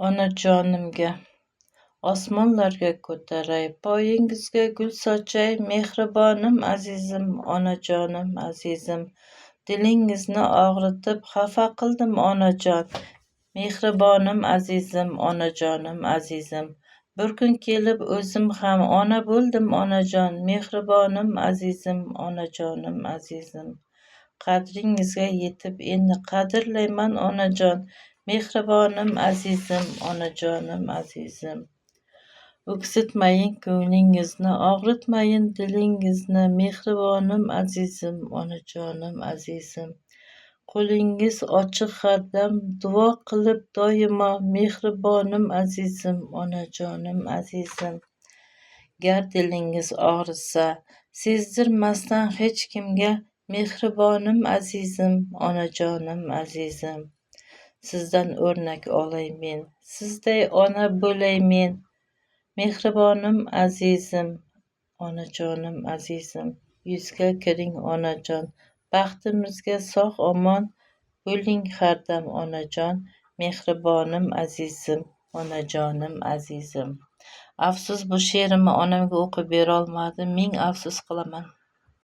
Onajonimga osmonlarga ko'taray, poyingizga gul sochay, mehribonim azizim, onajonim azizim. Dilingizni og'ritib xafa qildim onajon, mehribonim azizim, onajonim azizim. Bir kun kelib o'zim ham ona bo'ldim onajon, mehribonim azizim, onajonim azizim. Qadringizga yetib endi qadrlayman onajon, mehribonim azizim, onajonim azizim. O'ksitmayin ko'nglingizni, og'ritmayin dilingizni, mehribonim azizim, onajonim azizim. Qo'lingiz ochiq hardam duo qilib doimo, mehribonim azizim, onajonim azizim. Gar dilingiz og'risa, sezdirmasdan hech kimga, mehribonim azizim, onajonim azizim. Sizdan o'rnak olay men, sizday ona bo'lay men, mehribonim azizim, onajonim azizim. Yuzga kiring onajon, baxtimizga sog'-omon bo'ling hardam onajon, mehribonim azizim, onajonim azizim. Afsus, bu she'rimni onamga o'qib berolmadim, ming afsus qilaman.